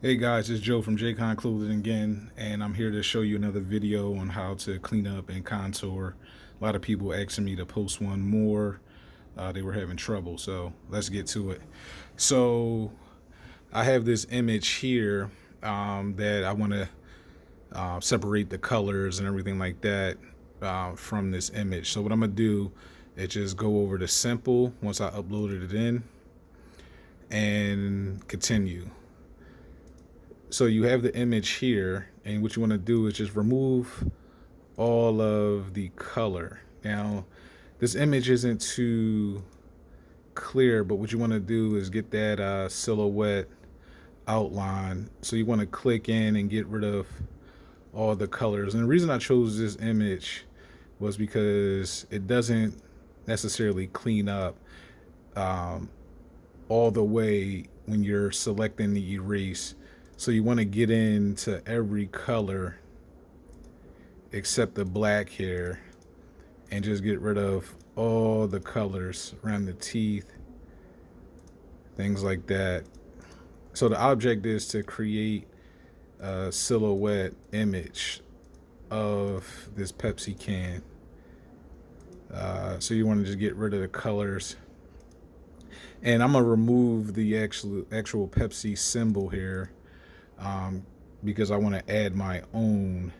Hey guys, it's Joe from Jconnclothing again, and I'm here to show you another video on how to clean up and contour. A lot of people asking me to post one more. They were having trouble, so let's get to it. So I have this image here that I want to separate the colors and everything like that from this image. So what I'm gonna do is just go over to simple once I uploaded it in and continue. So you have the image here, and what you want to do is just remove all of the color. Now, this image isn't too clear, but what you want to do is get that silhouette outline. So you want to click in and get rid of all the colors. And the reason I chose this image was because it doesn't necessarily clean up all the way when you're selecting the erase. So you want to get into every color except the black here and just get rid of all the colors around the teeth, things like that. So the object is to create a silhouette image of this Pepsi can. So you want to just get rid of the colors. And I'm gonna remove the actual Pepsi symbol here because I want to add my own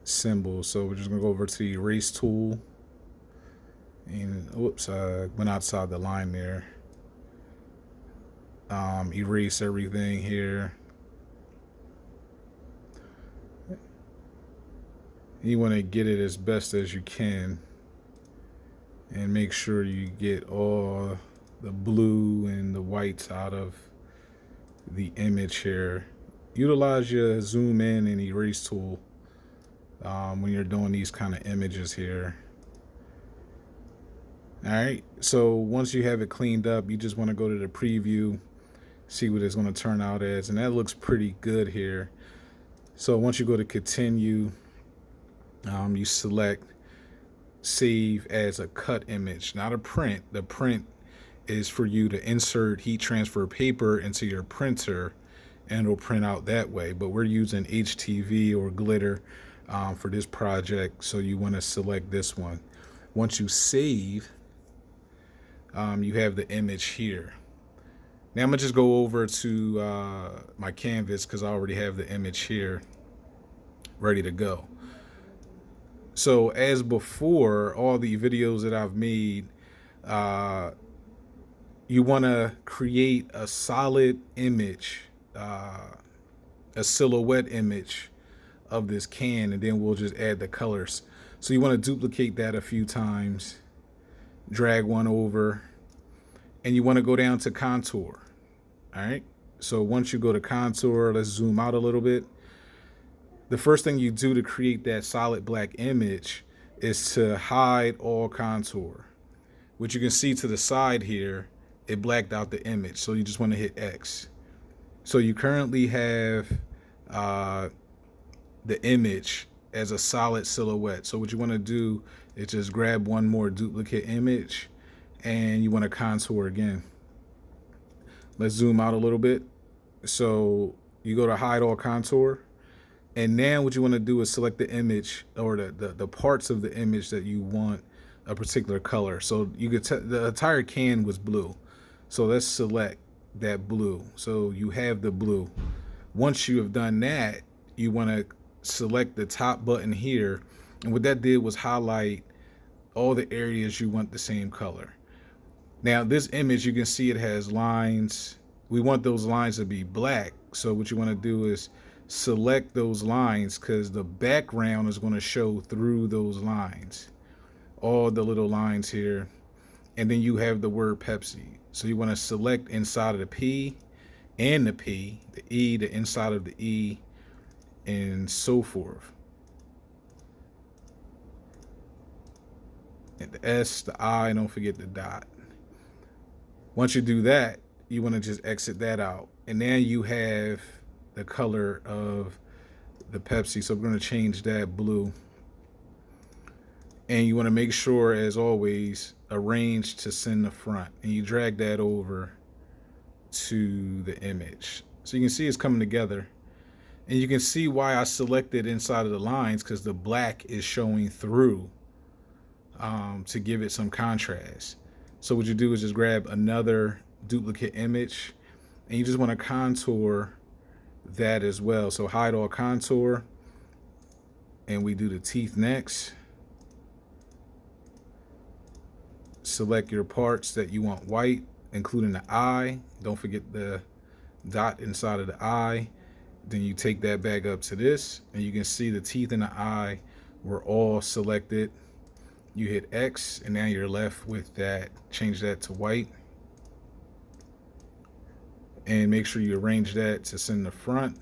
symbol. So we're just gonna go over to the erase tool, and whoops, I went outside the line there. Erase everything here. You want to get it as best as you can and make sure you get all the blue and the whites out of the image here. Utilize your zoom in and erase tool when you're doing these kind of images here. All right, so once you have it cleaned up, you just want to go to the preview, see what it's going to turn out as, and that looks pretty good here. So once you go to continue, you select save as a cut image, not a print. The print is for you to insert heat transfer paper into your printer and it'll print out that way, but we're using HTV or glitter for this project, so you want to select this one. Once you save, you have the image here. Now I'm gonna just go over to my canvas because I already have the image here ready to go. So as before, all the videos that I've made, you want to create a solid image, a silhouette image of this can, and then we'll just add the colors. So you want to duplicate that a few times, drag one over, and you want to go down to contour. All right, so once you go to contour, let's zoom out a little bit. The first thing you do to create that solid black image is to hide all contour. What you can see to the side here, it blacked out the image, so you just want to hit X. So you currently have the image as a solid silhouette. So what you want to do is just grab one more duplicate image and you want to contour again. Let's zoom out a little bit. So you go to hide all contour, and now what you want to do is select the image or the parts of the image that you want a particular color. So you could the entire can was blue, so let's select that blue. So you have the blue. Once you have done that, you want to select the top button here, and what that did was highlight all the areas you want the same color. Now this image, you can see it has lines. We want those lines to be black, so what you want to do is select those lines because the background is going to show through those lines, all the little lines here. And then you have the word Pepsi, so you want to select inside of the P and the P, the E, the inside of the E, and so forth. And the S, the I, don't forget the dot. Once you do that, you want to just exit that out, and then you have the color of the Pepsi. So we're going to change that blue, and you want to make sure, as always, arrange to center front, and you drag that over to the image. So you can see it's coming together. And you can see why I selected inside of the lines, because the black is showing through to give it some contrast. So what you do is just grab another duplicate image, and you just want to contour that as well. So hide all contour, and we do the teeth next. Select your parts that you want white, including the eye. Don't forget the dot inside of the eye. Then you take that back up to this, and you can see the teeth in the eye were all selected. You hit X, and now you're left with that. Change that to white, and make sure you arrange that to center the front,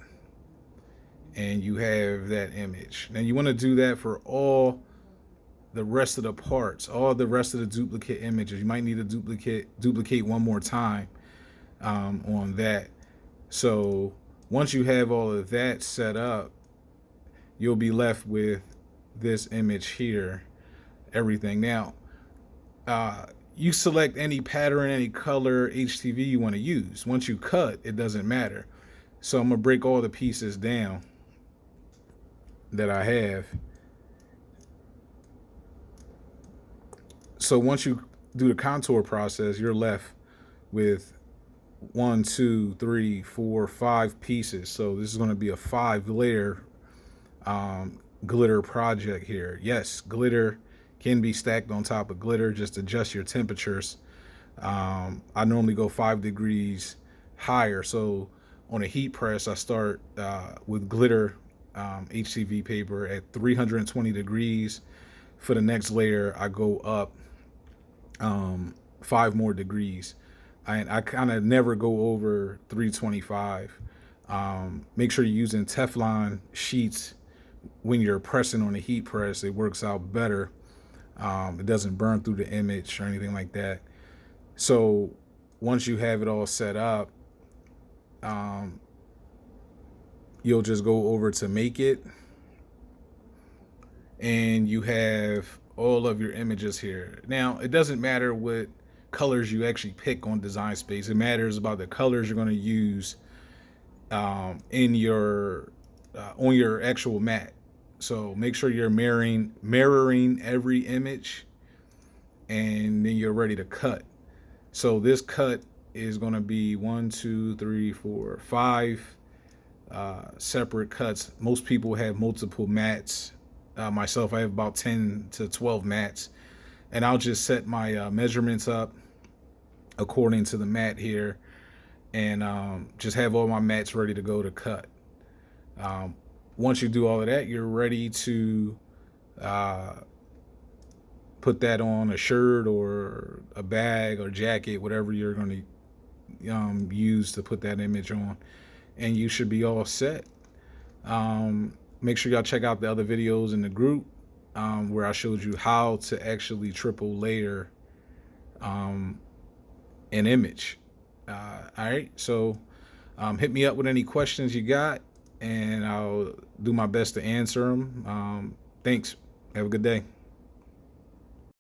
and you have that image. Now you want to do that for all the rest of the parts, all the rest of the duplicate images. You might need to duplicate one more time on that. So once you have all of that set up, you'll be left with this image here, everything. Now, you select any pattern, any color, HTV you want to use. Once you cut, it doesn't matter. So I'm gonna break all the pieces down that I have. So once you do the contour process, you're left with 1, 2, 3, 4, 5 pieces. So this is going to be a 5-layer glitter project here. Yes, glitter can be stacked on top of glitter. Just adjust your temperatures. I normally go 5 degrees higher. So on a heat press, I start with glitter HTV paper at 320 degrees. For the next layer, I go up 5 more degrees. I kind of never go over 325. Make sure you're using Teflon sheets when you're pressing on a heat press. It works out better. It doesn't burn through the image or anything like that. So once you have it all set up, you'll just go over to make it, and you have all of your images here. Now, it doesn't matter what colors you actually pick on Design Space. It matters about the colors you're going to use in your on your actual mat. So make sure you're mirroring every image, and then you're ready to cut. So this cut is going to be 1, 2, 3, 4, 5 separate cuts. Most people have multiple mats. Myself, I have about 10 to 12 mats, and I'll just set my measurements up according to the mat here, and just have all my mats ready to go to cut. Once you do all of that, you're ready to put that on a shirt or a bag or jacket, whatever you're going to use to put that image on, and you should be all set. Make sure y'all check out the other videos in the group where I showed you how to actually triple layer an image. All right, so hit me up with any questions you got, and I'll do my best to answer them. Thanks. Have a good day.